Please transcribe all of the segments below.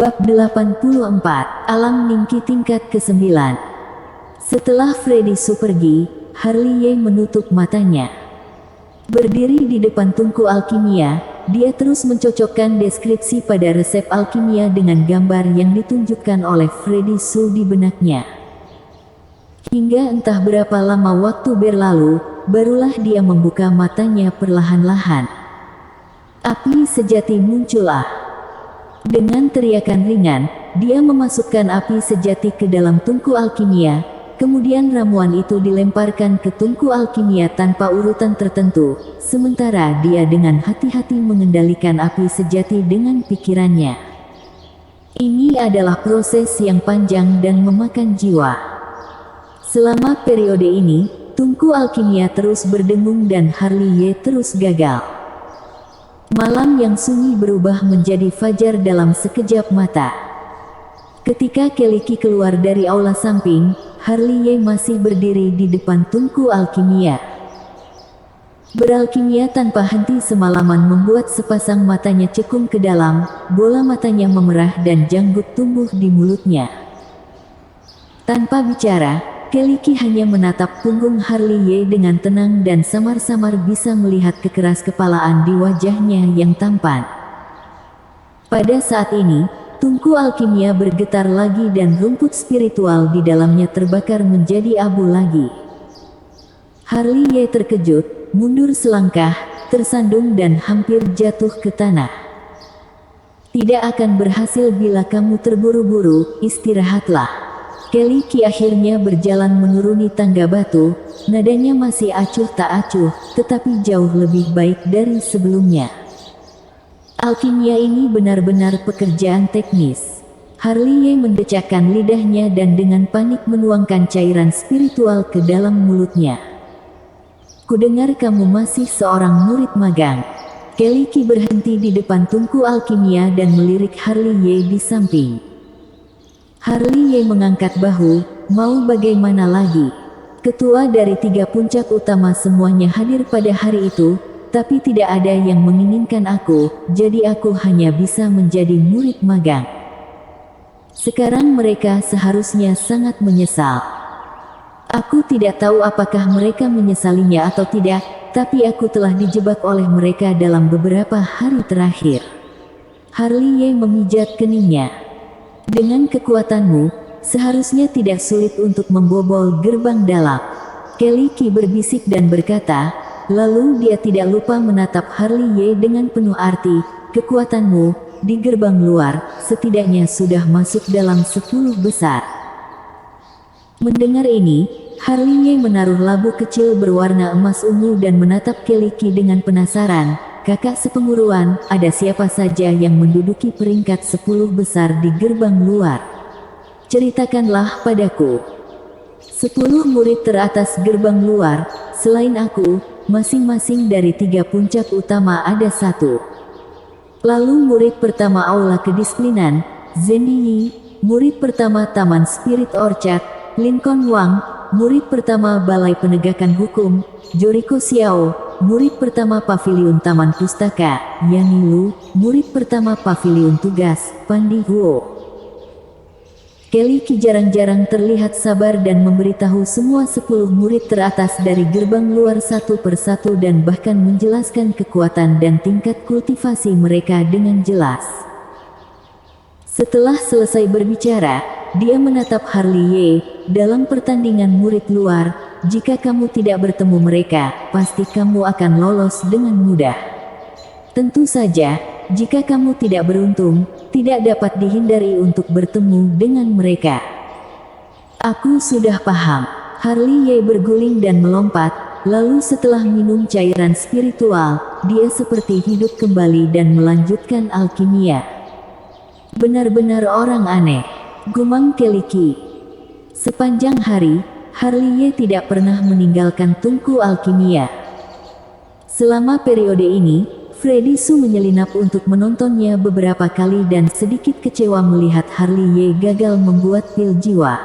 Bab 84, Alam Ningki tingkat ke-9. Setelah Freddy Su pergi, Harley Ye menutup matanya. Berdiri di depan tungku alkimia, dia terus mencocokkan deskripsi pada resep alkimia dengan gambar yang ditunjukkan oleh Freddy Su di benaknya. Hingga entah berapa lama waktu berlalu, barulah dia membuka matanya perlahan-lahan. Api sejati muncullah. Dengan teriakan ringan, dia memasukkan api sejati ke dalam tungku alkimia, kemudian ramuan itu dilemparkan ke tungku alkimia tanpa urutan tertentu, sementara dia dengan hati-hati mengendalikan api sejati dengan pikirannya. Ini adalah proses yang panjang dan memakan jiwa. Selama periode ini, tungku alkimia terus berdengung dan Harley Ye terus gagal. Malam yang sunyi berubah menjadi fajar dalam sekejap mata. Ketika Keliki keluar dari aula samping, Harley Ye masih berdiri di depan tungku alkimia. Beralkimia tanpa henti semalaman membuat sepasang matanya cekung ke dalam, bola matanya memerah dan janggut tumbuh di mulutnya. Tanpa bicara, Keliki hanya menatap punggung Harley Ye dengan tenang dan samar-samar bisa melihat kekeras-kepalaan di wajahnya yang tampan. Pada saat ini, tungku alkimia bergetar lagi dan rumput spiritual di dalamnya terbakar menjadi abu lagi. Harley Ye terkejut, mundur selangkah, tersandung dan hampir jatuh ke tanah. Tidak akan berhasil bila kamu terburu-buru, istirahatlah. Keliki akhirnya berjalan menuruni tangga batu, nadanya masih acuh tak acuh, tetapi jauh lebih baik dari sebelumnya. Alkimia ini benar-benar pekerjaan teknis. Harley Ye mendecakkan lidahnya dan dengan panik menuangkan cairan spiritual ke dalam mulutnya. Kudengar kamu masih seorang murid magang. Keliki berhenti di depan tungku alkimia dan melirik Harley Ye di samping. Harley Ye mengangkat bahu, mau bagaimana lagi? Ketua dari 3 puncak utama semuanya hadir pada hari itu, tapi tidak ada yang menginginkan aku, jadi aku hanya bisa menjadi murid magang. Sekarang mereka seharusnya sangat menyesal. Aku tidak tahu apakah mereka menyesalinya atau tidak, tapi aku telah dijebak oleh mereka dalam beberapa hari terakhir. Harley Ye memijat keningnya. Dengan kekuatanmu, seharusnya tidak sulit untuk membobol gerbang dalam. Keliki berbisik dan berkata, lalu dia tidak lupa menatap Harley Ye dengan penuh arti, kekuatanmu, di gerbang luar, setidaknya sudah masuk dalam 10 besar. Mendengar ini, Harley Ye menaruh labu kecil berwarna emas ungu dan menatap Keliki dengan penasaran. Kakak sepenguruan, ada siapa saja yang menduduki peringkat 10 besar di gerbang luar? Ceritakanlah padaku. 10 murid teratas gerbang luar, selain aku, masing-masing dari 3 puncak utama ada 1. Lalu murid pertama Aula Kedisiplinan, Zendi Yi, murid pertama Taman Spirit Orchard, Lincoln Wang, murid pertama Balai Penegakan Hukum, Joriko Xiao, murid pertama Paviliun Taman Pustaka, Yang Lu, murid pertama Paviliun Tugas, Pandi Huo. Keliki jarang-jarang terlihat sabar dan memberitahu semua 10 murid teratas dari gerbang luar satu persatu dan bahkan menjelaskan kekuatan dan tingkat kultivasi mereka dengan jelas. Setelah selesai berbicara, dia menatap Harley Ye, dalam pertandingan murid luar, jika kamu tidak bertemu mereka, pasti kamu akan lolos dengan mudah. Tentu saja, jika kamu tidak beruntung, tidak dapat dihindari untuk bertemu dengan mereka. Aku sudah paham. Harley Ye berguling dan melompat, lalu setelah minum cairan spiritual, dia seperti hidup kembali dan melanjutkan alkimia. Benar-benar orang aneh, gumam Keliki. Sepanjang hari, Harley Ye tidak pernah meninggalkan tungku alkimia. Selama periode ini, Freddy Su menyelinap untuk menontonnya beberapa kali dan sedikit kecewa melihat Harley Ye gagal membuat pil jiwa.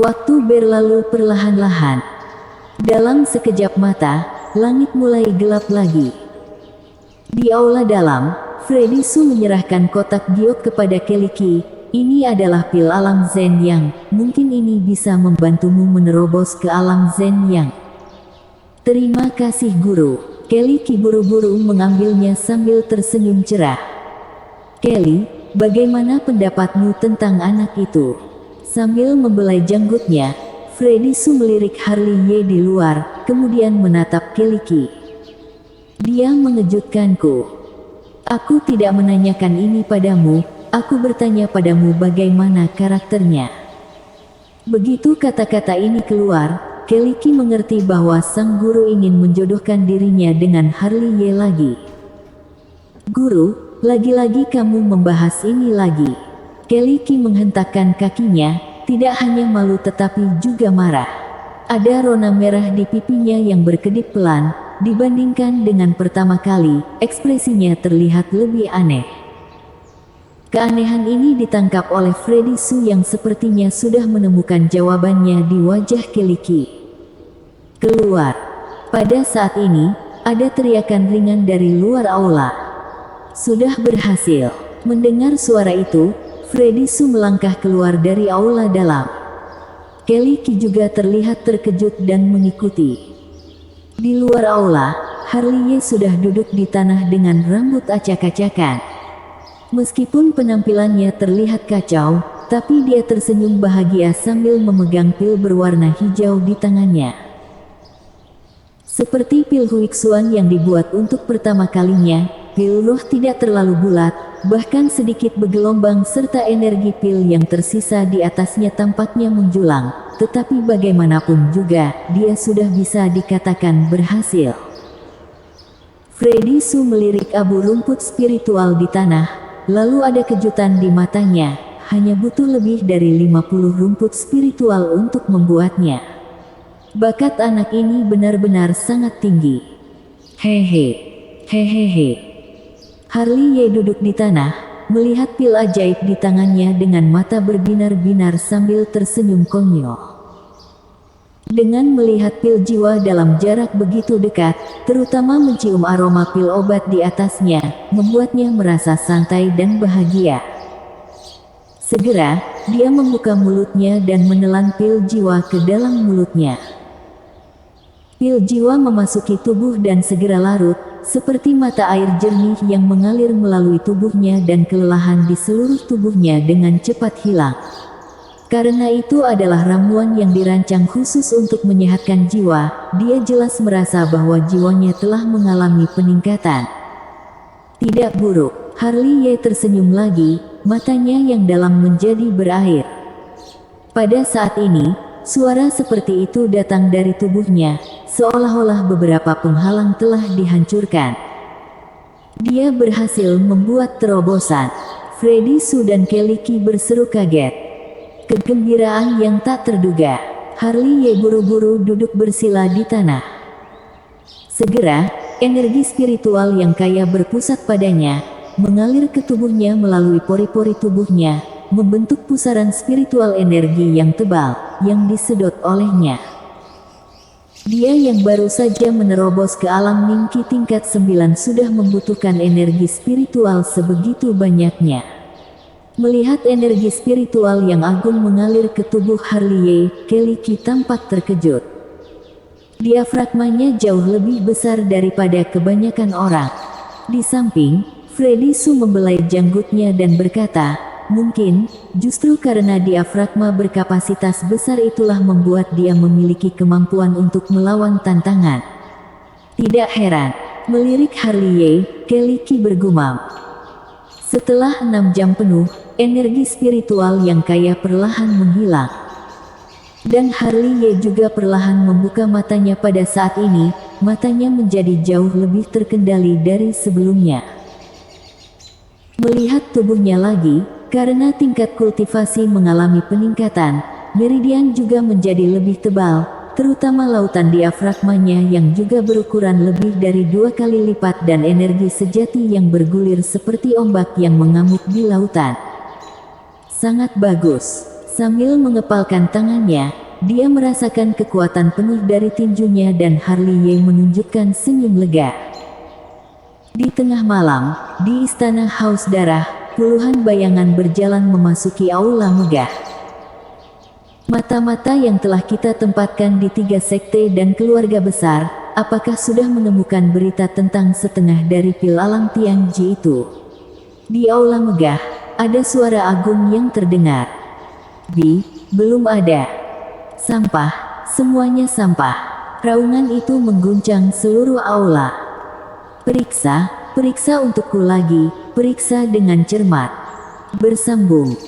Waktu berlalu perlahan-lahan. Dalam sekejap mata, langit mulai gelap lagi. Di aula dalam, Freddy Su menyerahkan kotak giok kepada Keliki. Ini adalah pil alam Zen Yang. Mungkin ini bisa membantumu menerobos ke alam Zen Yang. Terima kasih guru. Keliki buru-buru mengambilnya sambil tersenyum cerah. Kelly, bagaimana pendapatmu tentang anak itu? Sambil membelai janggutnya, Freddy Su melirik Harley Ye di luar, kemudian menatap Keliki. Dia mengejutkanku. Aku tidak menanyakan ini padamu, aku bertanya padamu bagaimana karakternya. Begitu kata-kata ini keluar, Keliki mengerti bahwa sang guru ingin menjodohkan dirinya dengan Harley Ye lagi. Guru, lagi-lagi kamu membahas ini lagi. Keliki menghentakkan kakinya, tidak hanya malu tetapi juga marah. Ada rona merah di pipinya yang berkedip pelan, dibandingkan dengan pertama kali, ekspresinya terlihat lebih aneh. Keanehan ini ditangkap oleh Freddy Su yang sepertinya sudah menemukan jawabannya di wajah Keliki. Keluar. Pada saat ini, ada teriakan ringan dari luar aula. Sudah berhasil. Mendengar suara itu, Freddy Su melangkah keluar dari aula dalam. Keliki juga terlihat terkejut dan mengikuti. Di luar aula, Harley Ye sudah duduk di tanah dengan rambut acak-acakan. Meskipun penampilannya terlihat kacau, tapi dia tersenyum bahagia sambil memegang pil berwarna hijau di tangannya. Seperti pil Huixuan yang dibuat untuk pertama kalinya, pil roh tidak terlalu bulat, bahkan sedikit bergelombang serta energi pil yang tersisa di atasnya tampaknya menjulang, tetapi bagaimanapun juga, dia sudah bisa dikatakan berhasil. Freddy Su melirik abu rumput spiritual di tanah, lalu ada kejutan di matanya, hanya butuh lebih dari 50 rumput spiritual untuk membuatnya. Bakat anak ini benar-benar sangat tinggi. Hehehe. Harley Ye duduk di tanah, melihat pil ajaib di tangannya dengan mata berbinar-binar sambil tersenyum konyol. Dengan melihat pil jiwa dalam jarak begitu dekat, terutama mencium aroma pil obat di atasnya, membuatnya merasa santai dan bahagia. Segera, dia membuka mulutnya dan menelan pil jiwa ke dalam mulutnya. Pil jiwa memasuki tubuh dan segera larut, seperti mata air jernih yang mengalir melalui tubuhnya dan kelelahan di seluruh tubuhnya dengan cepat hilang. Karena itu adalah ramuan yang dirancang khusus untuk menyehatkan jiwa, dia jelas merasa bahwa jiwanya telah mengalami peningkatan. Tidak buruk, Harley Ye tersenyum lagi, matanya yang dalam menjadi berair. Pada saat ini, suara seperti itu datang dari tubuhnya, seolah-olah beberapa penghalang telah dihancurkan. Dia berhasil membuat terobosan. Freddy Su dan Keliki berseru kaget. Kegembiraan yang tak terduga. Harley Ye buru-buru duduk bersila di tanah. Segera, energi spiritual yang kaya berpusat padanya, mengalir ke tubuhnya melalui pori-pori tubuhnya, membentuk pusaran spiritual energi yang tebal, yang disedot olehnya. Dia yang baru saja menerobos ke alam mimpi tingkat 9 sudah membutuhkan energi spiritual sebegitu banyaknya. Melihat energi spiritual yang agung mengalir ke tubuh Harley Ye, Keliki tampak terkejut. Diafragmanya jauh lebih besar daripada kebanyakan orang. Di samping, Freddy Su membelai janggutnya dan berkata, mungkin, justru karena diafragma berkapasitas besar itulah membuat dia memiliki kemampuan untuk melawan tantangan. Tidak heran, melirik Harley Ye, Keliki bergumam. Setelah 6 jam penuh, energi spiritual yang kaya perlahan menghilang. Dan Harley Ye juga perlahan membuka matanya pada saat ini, matanya menjadi jauh lebih terkendali dari sebelumnya. Melihat tubuhnya lagi, karena tingkat kultivasi mengalami peningkatan, meridian juga menjadi lebih tebal, terutama lautan diafragmanya yang juga berukuran lebih dari 2 kali lipat dan energi sejati yang bergulir seperti ombak yang mengamuk di lautan. Sangat bagus. Sambil mengepalkan tangannya, dia merasakan kekuatan penuh dari tinjunya dan Harley Ye menunjukkan senyum lega. Di tengah malam, di istana Haus Darah, puluhan bayangan berjalan memasuki aula megah. Mata-mata yang telah kita tempatkan di 3 sekte dan keluarga besar, apakah sudah menemukan berita tentang setengah dari pil alam Tianji itu? Di aula megah, ada suara agung yang terdengar. Belum ada. Sampah, semuanya sampah. Raungan itu mengguncang seluruh aula. Periksa untukku lagi, periksa dengan cermat. Bersambung.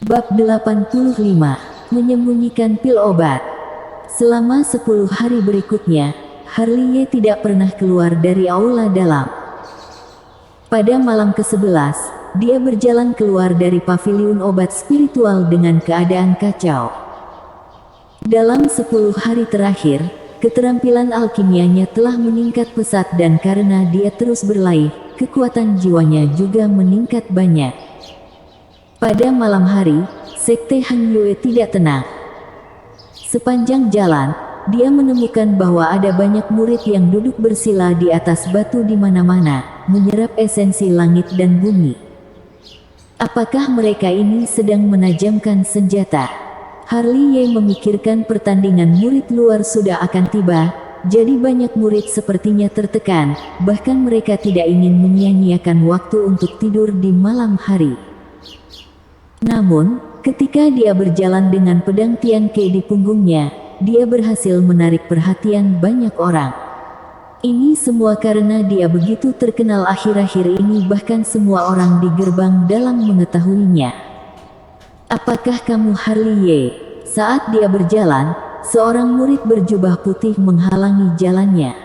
Bab 85. Menyembunyikan pil obat. Selama 10 hari berikutnya, Harley tidak pernah keluar dari aula dalam. Pada malam ke-11, dia berjalan keluar dari paviliun obat spiritual dengan keadaan kacau. Dalam 10 hari terakhir, keterampilan alkimianya telah meningkat pesat dan karena dia terus berlatih, kekuatan jiwanya juga meningkat banyak. Pada malam hari, sekte Han Yue tidak tenang. Sepanjang jalan, dia menemukan bahwa ada banyak murid yang duduk bersila di atas batu di mana-mana, menyerap esensi langit dan bumi. Apakah mereka ini sedang menajamkan senjata? Harley memikirkan pertandingan murid luar sudah akan tiba, jadi banyak murid sepertinya tertekan, bahkan mereka tidak ingin menyia-nyiakan waktu untuk tidur di malam hari. Namun, ketika dia berjalan dengan pedang Tianke di punggungnya, dia berhasil menarik perhatian banyak orang. Ini semua karena dia begitu terkenal akhir-akhir ini, bahkan semua orang di gerbang dalam mengetahuinya. Apakah kamu Harley? Saat dia berjalan, seorang murid berjubah putih menghalangi jalannya.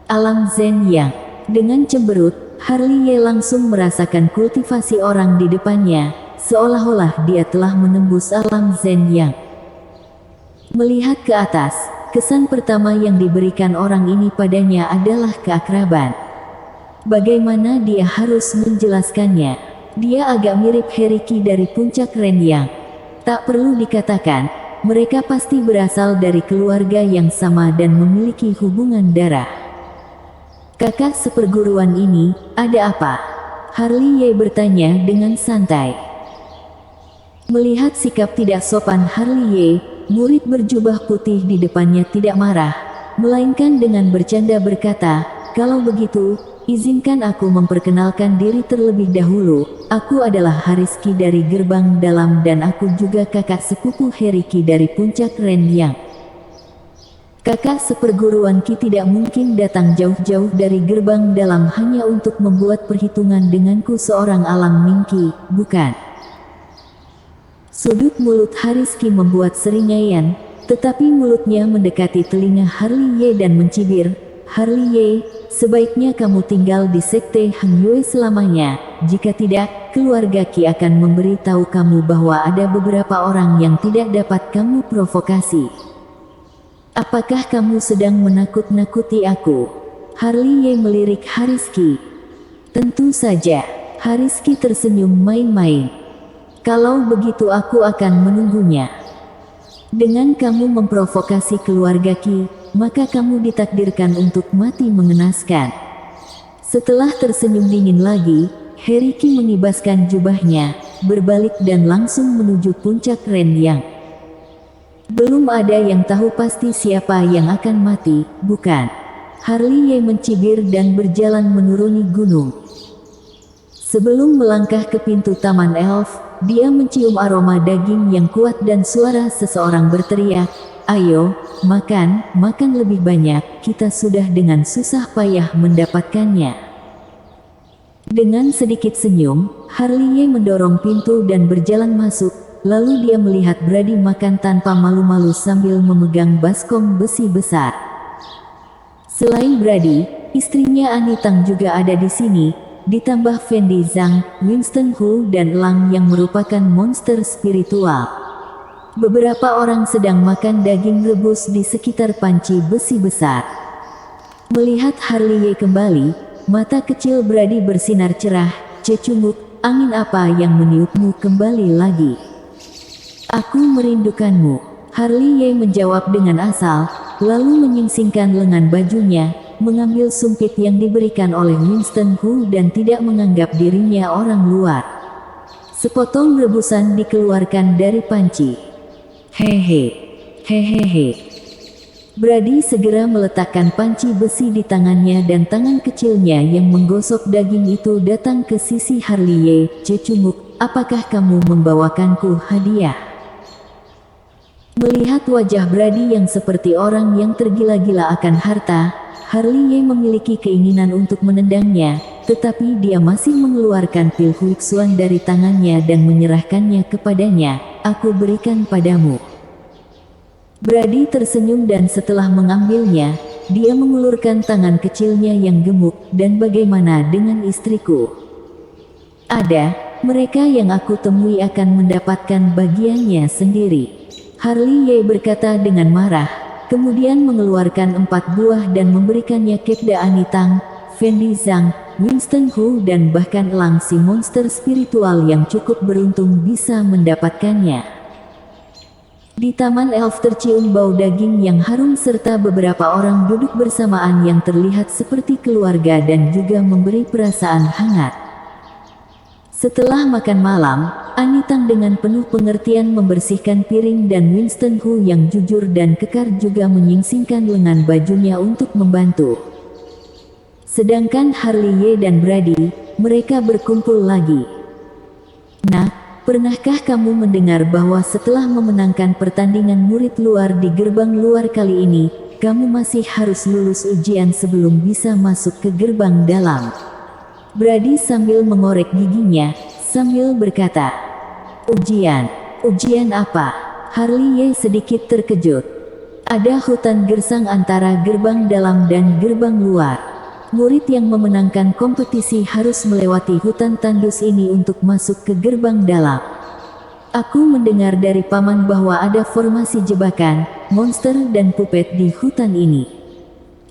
Alam Zhen Yang. Dengan cemberut, Harley langsung merasakan kultivasi orang di depannya, seolah-olah dia telah menembus alam Zhen Yang. Melihat ke atas, kesan pertama yang diberikan orang ini padanya adalah keakraban. Bagaimana dia harus menjelaskannya? Dia agak mirip Heriki dari puncak Ren Yang. Tak perlu dikatakan, mereka pasti berasal dari keluarga yang sama dan memiliki hubungan darah. Kakak seperguruan ini, ada apa? Harley bertanya dengan santai. Melihat sikap tidak sopan Harley, murid berjubah putih di depannya tidak marah, melainkan dengan bercanda berkata, "Kalau begitu, izinkan aku memperkenalkan diri terlebih dahulu. Aku adalah Hariski dari gerbang dalam dan aku juga kakak sepupu Heriki dari puncak Ren Yang." Kakak seperguruan Ki tidak mungkin datang jauh-jauh dari gerbang dalam hanya untuk membuat perhitungan denganku seorang alam Mingki, bukan? Sudut mulut Hariski membuat seringaian, tetapi mulutnya mendekati telinga Harley dan mencibir. "Harley, sebaiknya kamu tinggal di sekte Han Yue selamanya, jika tidak, keluarga Ki akan memberitahu kamu bahwa ada beberapa orang yang tidak dapat kamu provokasi." "Apakah kamu sedang menakut-nakuti aku?" Harley melirik Hariski. "Tentu saja." Hariski tersenyum main-main. "Kalau begitu aku akan menunggunya. Dengan kamu memprovokasi keluarga Ki, maka kamu ditakdirkan untuk mati mengenaskan." Setelah tersenyum dingin lagi, Heriki mengibaskan jubahnya, berbalik dan langsung menuju puncak Ren Yang. "Belum ada yang tahu pasti siapa yang akan mati, bukan?" Harley mencibir dan berjalan menuruni gunung. Sebelum melangkah ke pintu Taman Elf, dia mencium aroma daging yang kuat dan suara seseorang berteriak, "Ayo, makan lebih banyak, kita sudah dengan susah payah mendapatkannya." Dengan sedikit senyum, Harley mendorong pintu dan berjalan masuk, lalu dia melihat Brady makan tanpa malu-malu sambil memegang baskom besi besar. Selain Brady, istrinya Annie Tang juga ada di sini, ditambah Fendi Zhang, Winston Hu dan Lang yang merupakan monster spiritual. Beberapa orang sedang makan daging rebus di sekitar panci besi besar. Melihat Harley kembali, mata kecil Brady bersinar cerah. Cecunguk, angin apa yang meniupmu kembali lagi? Aku merindukanmu. Harley menjawab dengan asal, lalu menyingsingkan lengan bajunya, mengambil sumpit yang diberikan oleh Winston Hu dan tidak menganggap dirinya orang luar. Sepotong rebusan dikeluarkan dari panci. Hehe, hehehe. Brady segera meletakkan panci besi di tangannya dan tangan kecilnya yang menggosok daging itu datang ke sisi Harley. Cecunguk, apakah kamu membawakanku hadiah? Melihat wajah Brady yang seperti orang yang tergila-gila akan harta, Harley memiliki keinginan untuk menendangnya, tetapi dia masih mengeluarkan pil Huixuan dari tangannya dan menyerahkannya kepadanya. Aku berikan padamu. Brady tersenyum dan setelah mengambilnya, dia mengulurkan tangan kecilnya yang gemuk. Dan bagaimana dengan istriku? Ada, mereka yang aku temui akan mendapatkan bagiannya sendiri. Harley berkata dengan marah, kemudian mengeluarkan 4 buah dan memberikannya kepada Anitang, Fendi Zhang, Winston Hu dan bahkan Elang si monster spiritual yang cukup beruntung bisa mendapatkannya. Di Taman Elf tercium bau daging yang harum serta beberapa orang duduk bersamaan yang terlihat seperti keluarga dan juga memberi perasaan hangat. Setelah makan malam, Anitang dengan penuh pengertian membersihkan piring dan Winston Hu yang jujur dan kekar juga menyingsingkan lengan bajunya untuk membantu. Sedangkan Harley dan Brady, mereka berkumpul lagi. Nah, pernahkah kamu mendengar bahwa setelah memenangkan pertandingan murid luar di gerbang luar kali ini, kamu masih harus lulus ujian sebelum bisa masuk ke gerbang dalam? Brady sambil mengorek giginya, sambil berkata, Ujian? Ujian apa? Harley sedikit terkejut. Ada hutan gersang antara gerbang dalam dan gerbang luar. Murid yang memenangkan kompetisi harus melewati hutan tandus ini untuk masuk ke gerbang dalam. Aku mendengar dari paman bahwa ada formasi jebakan, monster dan puppet di hutan ini.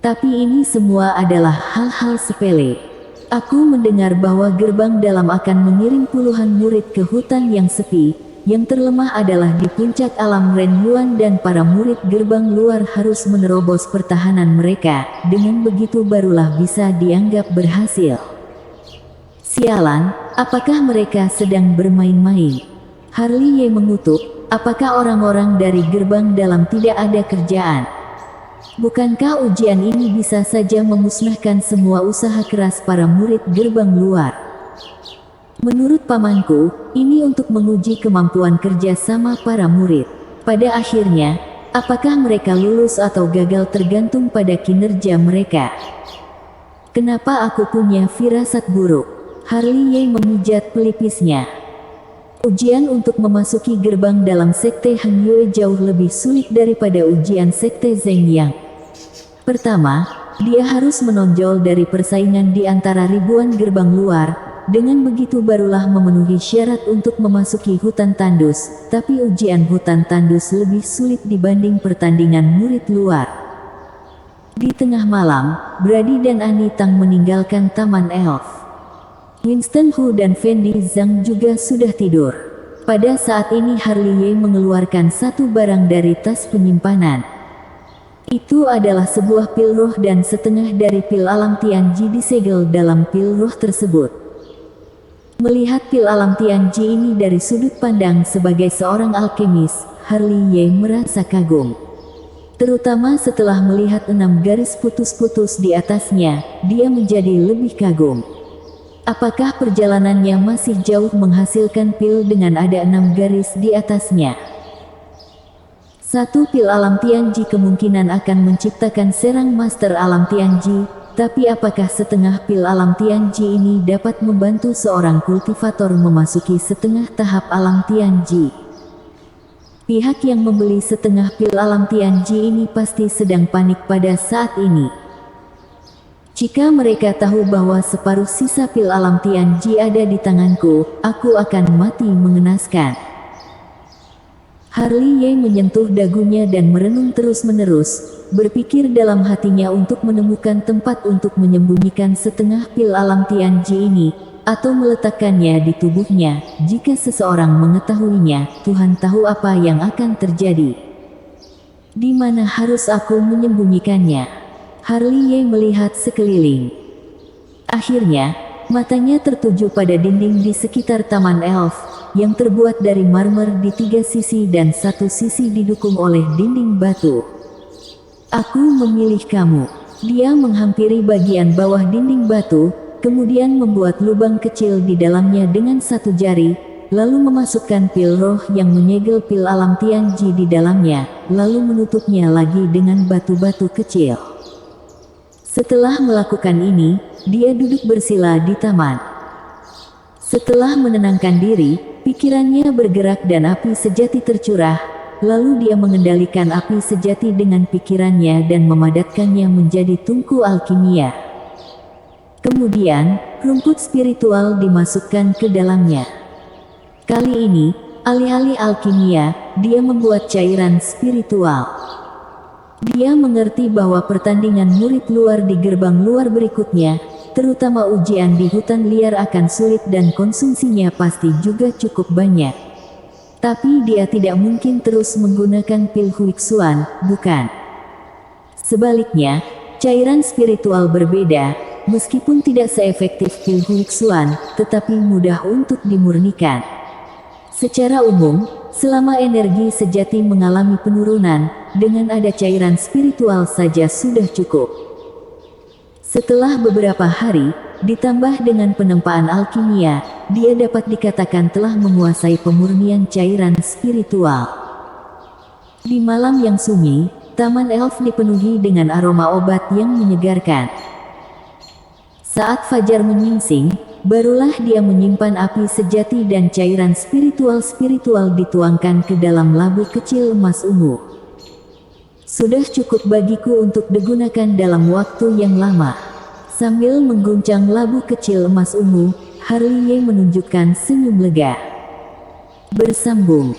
Tapi ini semua adalah hal-hal sepele. Aku mendengar bahwa gerbang dalam akan mengirim puluhan murid ke hutan yang sepi. Yang terlemah adalah di puncak alam Ren Yuan dan para murid gerbang luar harus menerobos pertahanan mereka. Dengan begitu barulah bisa dianggap berhasil. Sialan, apakah mereka sedang bermain-main? Harley mengutuk, apakah orang-orang dari gerbang dalam tidak ada kerjaan? Bukankah ujian ini bisa saja memusnahkan semua usaha keras para murid gerbang luar? Menurut pamanku, ini untuk menguji kemampuan kerja sama para murid. Pada akhirnya, apakah mereka lulus atau gagal tergantung pada kinerja mereka. Kenapa aku punya firasat buruk? Harley memijat pelipisnya. Ujian untuk memasuki gerbang dalam sekte Han Yue jauh lebih sulit daripada ujian sekte Zheng Yang. Pertama, dia harus menonjol dari persaingan di antara ribuan gerbang luar. Dengan begitu barulah memenuhi syarat untuk memasuki hutan tandus, tapi ujian hutan tandus lebih sulit dibanding pertandingan murid luar. Di tengah malam, Brady dan Anitang meninggalkan Taman Elf. Winston Hu dan Fendi Zhang juga sudah tidur. Pada saat ini Harley mengeluarkan satu barang dari tas penyimpanan. Itu adalah sebuah pil roh dan setengah dari pil alam Tianji disegel dalam pil roh tersebut. Melihat pil alam Tianji ini dari sudut pandang sebagai seorang alkemis, Harley merasa kagum. Terutama setelah melihat 6 garis putus-putus di atasnya, dia menjadi lebih kagum. Apakah perjalanannya masih jauh menghasilkan pil dengan ada 6 garis di atasnya? Satu pil alam Tianji kemungkinan akan menciptakan serang master alam Tianji. Tapi apakah setengah pil alam Tianji ini dapat membantu seorang kultivator memasuki setengah tahap alam Tianji? Pihak yang membeli setengah pil alam Tianji ini pasti sedang panik pada saat ini. Jika mereka tahu bahwa separuh sisa pil alam Tianji ada di tanganku, aku akan mati mengenaskan. Harley Ye menyentuh dagunya dan merenung terus-menerus, berpikir dalam hatinya untuk menemukan tempat untuk menyembunyikan setengah pil alam Tianji ini, atau meletakkannya di tubuhnya. Jika seseorang mengetahuinya, Tuhan tahu apa yang akan terjadi. Di mana harus aku menyembunyikannya? Harley Ye melihat sekeliling. Akhirnya, matanya tertuju pada dinding di sekitar Taman Elf, yang terbuat dari marmer di 3 sisi dan satu sisi didukung oleh dinding batu. Aku memilih kamu. Dia menghampiri bagian bawah dinding batu, kemudian membuat lubang kecil di dalamnya dengan satu jari, lalu memasukkan pil roh yang menyegel pil alam Tianji di dalamnya, lalu menutupnya lagi dengan batu-batu kecil. Setelah melakukan ini, dia duduk bersila di taman. Setelah menenangkan diri, pikirannya bergerak dan api sejati tercurah, lalu dia mengendalikan api sejati dengan pikirannya dan memadatkannya menjadi tungku alkimia. Kemudian, rumput spiritual dimasukkan ke dalamnya. Kali ini, alih-alih alkimia, dia membuat cairan spiritual. Dia mengerti bahwa pertandingan murid luar di gerbang luar berikutnya, terutama ujian di hutan liar akan sulit dan konsumsinya pasti juga cukup banyak. Tapi dia tidak mungkin terus menggunakan pil Huixuan, bukan? Sebaliknya, cairan spiritual berbeda, meskipun tidak seefektif pil Huixuan, tetapi mudah untuk dimurnikan. Secara umum, selama energi sejati mengalami penurunan, dengan ada cairan spiritual saja sudah cukup. Setelah beberapa hari, ditambah dengan penempaan alkimia, dia dapat dikatakan telah menguasai pemurnian cairan spiritual. Di malam yang sunyi, Taman Elf dipenuhi dengan aroma obat yang menyegarkan. Saat fajar menyingsing, barulah dia menyimpan api sejati dan cairan spiritual dituangkan ke dalam labu kecil emas ungu. Sudah cukup bagiku untuk digunakan dalam waktu yang lama. Sambil mengguncang labu kecil emas ungu, Harley Ye menunjukkan senyum lega. Bersambung.